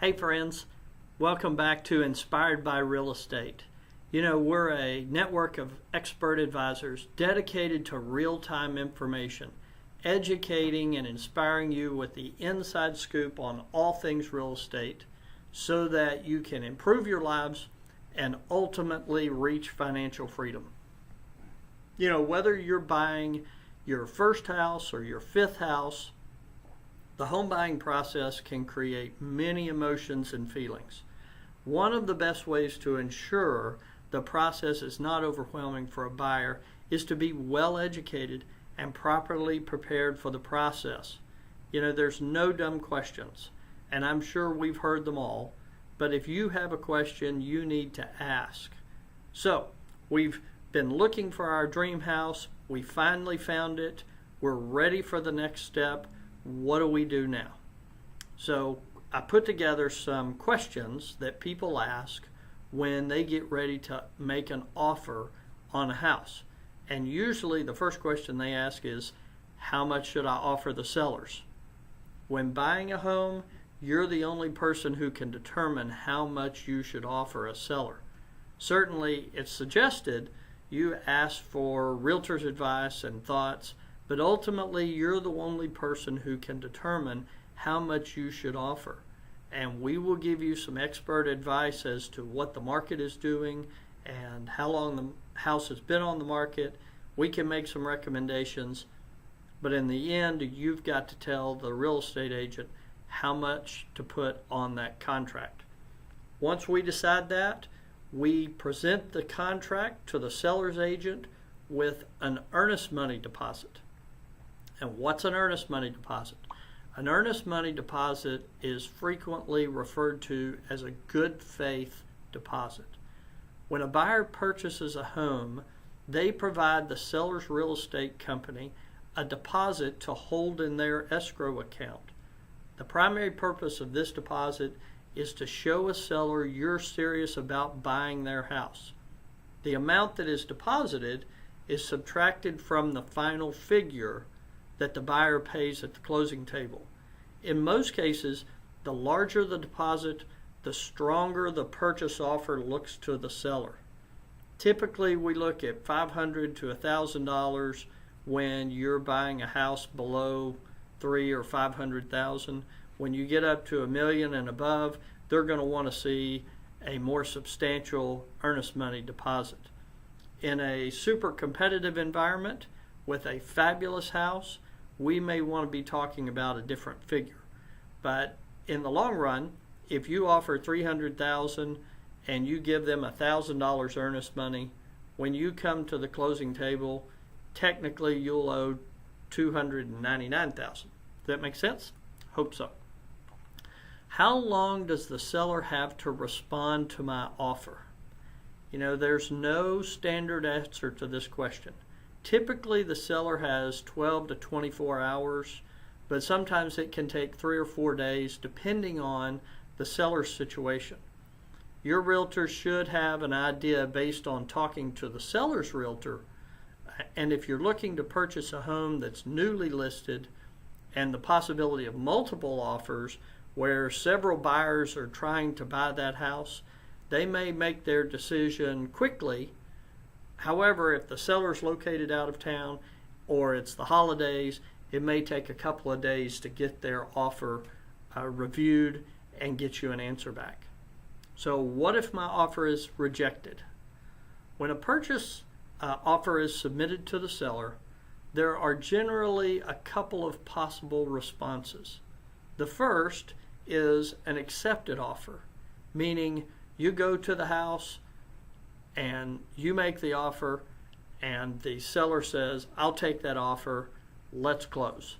Hey friends, welcome back to Inspired by Real Estate. You know, we're a network of expert advisors dedicated to real-time information, educating and inspiring you with the inside scoop on all things real estate so that you can improve your lives and ultimately reach financial freedom. You know, whether you're buying your first house or your fifth house, the home buying process can create many emotions and feelings. One of the best ways to ensure the process is not overwhelming for a buyer is to be well educated and properly prepared for the process. You know, there's no dumb questions, and I'm sure we've heard them all, but if you have a question, you need to ask. So, we've been looking for our dream house. We finally found it. We're ready for the next step. What do we do now? So I put together some questions that people ask when they get ready to make an offer on a house. And usually the first question they ask is, how much should I offer the sellers? When buying a home, you're the only person who can determine how much you should offer a seller. Certainly it's suggested you ask for realtor's advice and thoughts, but ultimately you're the only person who can determine how much you should offer. And we will give you some expert advice as to what the market is doing and how long the house has been on the market. We can make some recommendations, but in the end, you've got to tell the real estate agent how much to put on that contract. Once we decide that, we present the contract to the seller's agent with an earnest money deposit. And what's an earnest money deposit? An earnest money deposit is frequently referred to as a good faith deposit. When a buyer purchases a home, they provide the seller's real estate company a deposit to hold in their escrow account. The primary purpose of this deposit is to show a seller you're serious about buying their house. The amount that is deposited is subtracted from the final figure that the buyer pays at the closing table. In most cases, the larger the deposit, the stronger the purchase offer looks to the seller. Typically, we look at $500 to $1,000 when you're buying a house below $300,000 or $500,000. When you get up to $1 million and above, they're going to want to see a more substantial earnest money deposit. In a super competitive environment with a fabulous house, we may want to be talking about a different figure. But in the long run, if you offer $300,000 and you give them $1,000 earnest money, when you come to the closing table, technically you'll owe $299,000. Does that make sense? Hope so. How long does the seller have to respond to my offer? You know, there's no standard answer to this question. Typically, the seller has 12 to 24 hours, but sometimes it can take 3 or 4 days depending on the seller's situation. Your realtor should have an idea based on talking to the seller's realtor, and if you're looking to purchase a home that's newly listed and the possibility of multiple offers where several buyers are trying to buy that house, they may make their decision quickly. However, if the seller's located out of town or it's the holidays, it may take a couple of days to get their offer reviewed and get you an answer back. So what if my offer is rejected? When a purchase offer is submitted to the seller, there are generally a couple of possible responses. The first is an accepted offer, meaning you go to the house and you make the offer and the seller says, I'll take that offer, let's close.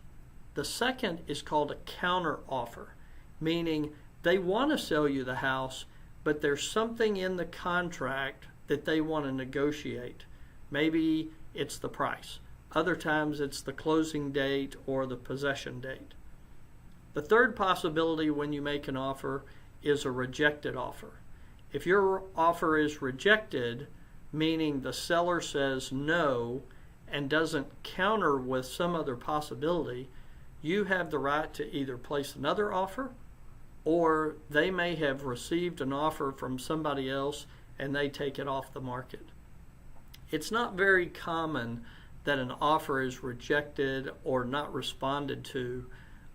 The second is called a counter offer, meaning they want to sell you the house, but there's something in the contract that they want to negotiate. Maybe it's the price. Other times it's the closing date or the possession date. The third possibility when you make an offer is a rejected offer. If your offer is rejected, meaning the seller says no and doesn't counter with some other possibility, you have the right to either place another offer or they may have received an offer from somebody else and they take it off the market. It's not very common that an offer is rejected or not responded to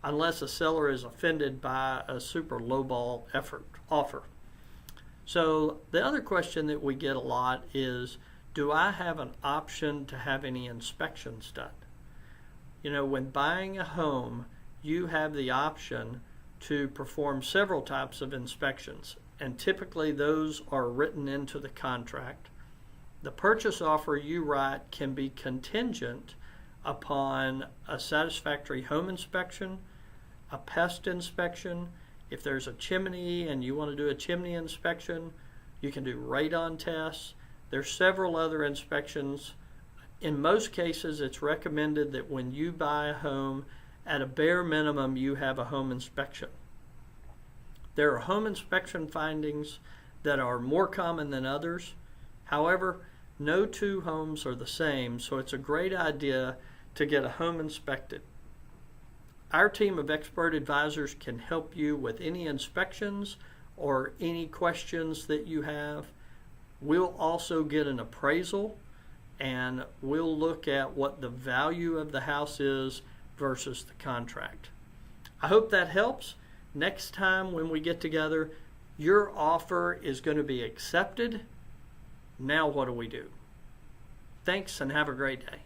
unless a seller is offended by a super lowball offer. So the other question that we get a lot is, do I have an option to have any inspections done? You know, when buying a home, you have the option to perform several types of inspections, and typically those are written into the contract. The purchase offer you write can be contingent upon a satisfactory home inspection, a pest inspection. If there's a chimney and you want to do a chimney inspection, you can do radon tests. There's several other inspections. In most cases, it's recommended that when you buy a home, at a bare minimum, you have a home inspection. There are home inspection findings that are more common than others. However, no two homes are the same, so it's a great idea to get a home inspected. Our team of expert advisors can help you with any inspections or any questions that you have. We'll also get an appraisal, and we'll look at what the value of the house is versus the contract. I hope that helps. Next time when we get together, your offer is going to be accepted. Now what do we do? Thanks and have a great day.